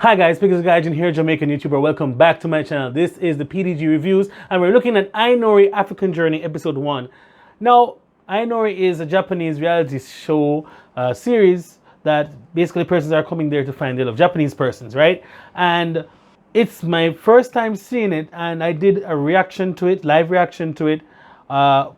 Hi guys, Speakers Gaijin here, Jamaican YouTuber. Welcome back to my channel. This is the PDG Reviews and we're looking at Ainori African Journey Episode 1. Now, Ainori is a Japanese reality show series that basically persons are coming there to find the love. Japanese persons, right? And it's my first time seeing it and I did a reaction to it, live reaction to it,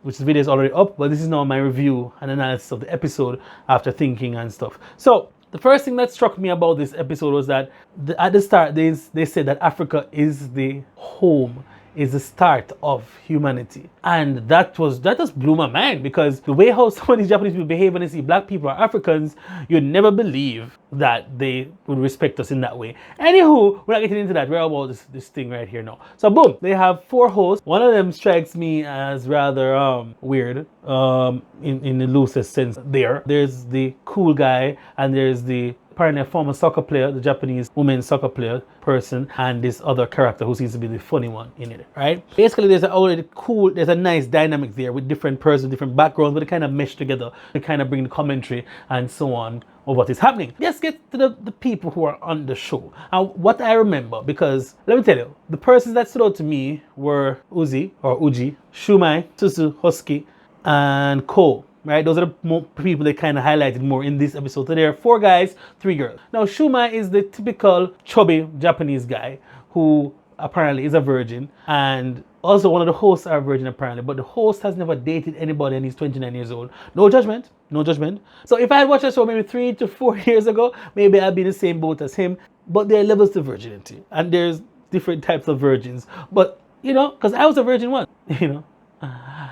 which the video is already up, but this is now my review and analysis of the episode after thinking and stuff. So, the first thing that struck me about this episode was that at the start they said that Africa is the home, is the start of humanity, and that just blew my mind, because the way how some of these Japanese people behave when they see black people or Africans, you'd never believe that they would respect us in that way. Anywho, we're not getting into that. We're about this thing right here now. So boom, they have 4 hosts. One of them strikes me as rather weird in the loosest sense. There's the cool guy, and there's the apparently a former soccer player, the Japanese women's soccer player person, and this other character who seems to be the funny one in it, right? Basically, there's a nice dynamic there with different persons, different backgrounds, but they kind of mesh together to kind of bring the commentary and so on of what is happening. Let's get to the people who are on the show. And what I remember, because let me tell you, the persons that stood out to me were Uji, Shumai, Susu, Husky, and Ko. Right, those are the people they kind of highlighted more in this episode. So there are 4 guys, 3 girls. Now Shumai is the typical chubby Japanese guy who apparently is a virgin, and also one of the hosts are a virgin apparently, but the host has never dated anybody and he's 29 years old. No judgment, no judgment. So if I had watched the show maybe 3 to 4 years ago, maybe I'd be in the same boat as him. But there are levels to virginity, and there's different types of virgins. But you know, because I was a virgin once, you know.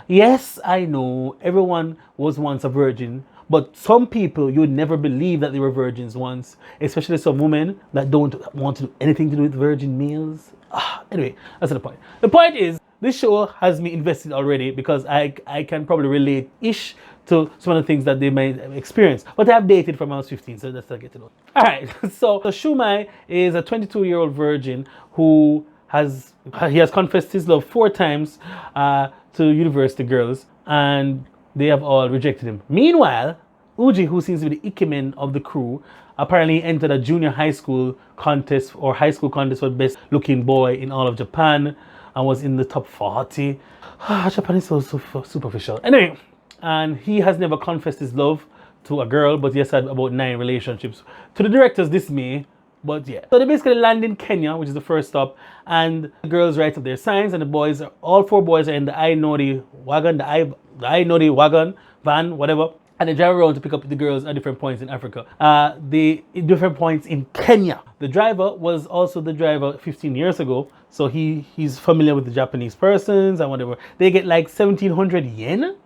Yes, I know everyone was once a virgin, but some people you would never believe that they were virgins once, especially some women that don't want to do anything to do with virgin males. Anyway, that's not the point. The point is, this show has me invested already because I can probably relate-ish to some of the things that they might experience. But I have dated from when I was 15, so that's not get to know. Alright, so Shumai is a 22-year-old virgin who has confessed his love 4 times to university girls, and they have all rejected him. Meanwhile, Uji, who seems to be the Ikemen of the crew, apparently entered a junior high school contest or high school contest for best looking boy in all of Japan and was in the top 40. Japan is so superficial. Anyway, and he has never confessed his love to a girl, but he has had about 9 relationships. To the director's dismay. But yeah, so they basically land in Kenya, which is the first stop, and the girls write up their signs, and the boys all 4 boys are in the Ainori wagon, the Ainori wagon, van, whatever, and they drive around to pick up the girls at different points in Africa. Different points in Kenya. The driver was also the driver 15 years ago, so he's familiar with the Japanese persons and whatever. They get like 1,700 yen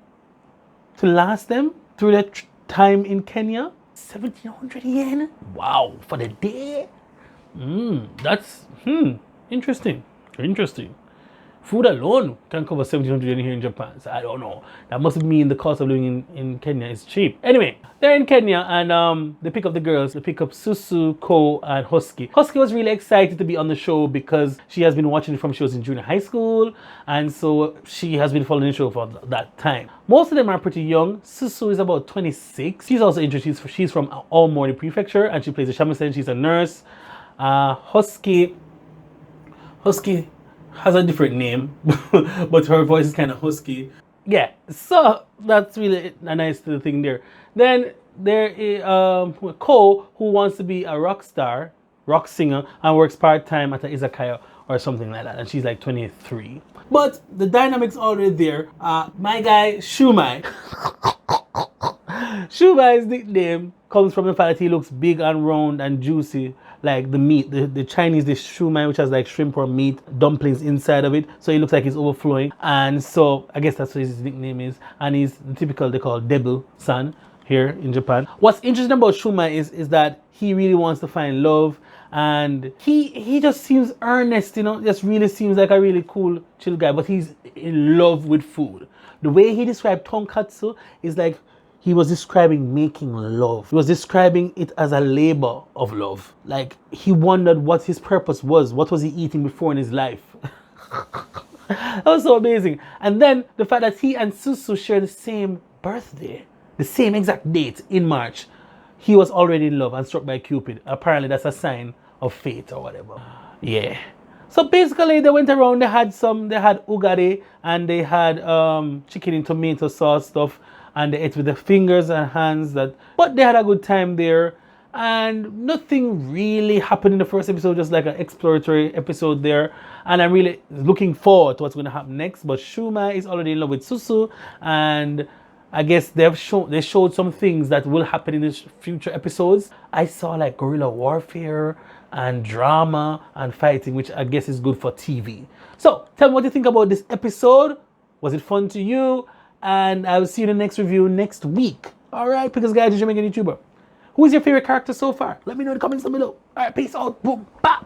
to last them through their time in Kenya. 1,700 yen? Wow, for the day? That's interesting. Food alone can cover 1,700 yen here in Japan. So I don't know. That must mean the cost of living in Kenya is cheap. Anyway, they're in Kenya and they pick up the girls. They pick up Susu, Ko, and Husky. Husky was really excited to be on the show because she has been watching it from shows in junior high school, and so she has been following the show for that time. Most of them are pretty young. Susu is about 26. She's also interesting. She's from Aomori Prefecture and she plays a shamisen. She's a nurse. Husky has a different name, but her voice is kind of husky. Yeah, so that's really a nice little thing there. Then there is Ko, who wants to be a rock singer, and works part-time at an izakaya or something like that, and she's like 23. But the dynamic's already there. My guy, Shumai. Shumai's nickname comes from the fact that he looks big and round and juicy, like the meat, the Chinese dish shumai, which has like shrimp or meat dumplings inside of it, so he looks like he's overflowing, and so I guess that's what his nickname is. And he's the typical, they call Debu-san here in Japan. What's interesting about Shumai is that he really wants to find love, and he just seems earnest, you know, just really seems like a really cool, chill guy, but he's in love with food. The way he described tonkatsu is like he was describing making love. He was describing it as a labor of love. Like he wondered what his purpose was. What was he eating before in his life? That was so amazing. And then the fact that he and Susu share the same birthday, the same exact date in March. He was already in love and struck by Cupid. Apparently that's a sign of fate or whatever. Yeah. So basically, they went around. They had ugari and they had chicken in tomato sauce stuff, and they ate with their fingers and hands. But they had a good time there, and nothing really happened in the first episode. Just like an exploratory episode there, and I'm really looking forward to what's going to happen next. But Shumai is already in love with Susu, and I guess they showed some things that will happen in the future episodes. I saw like guerrilla warfare and drama and fighting, which I guess is good for TV. So tell me what you think about this episode. Was it fun to you? And I will see you in the next review next week. All right, because guys, you're Jamaican YouTuber. Who is your favorite character so far? Let me know in the comments down below. All right, peace out. Boom. Bye.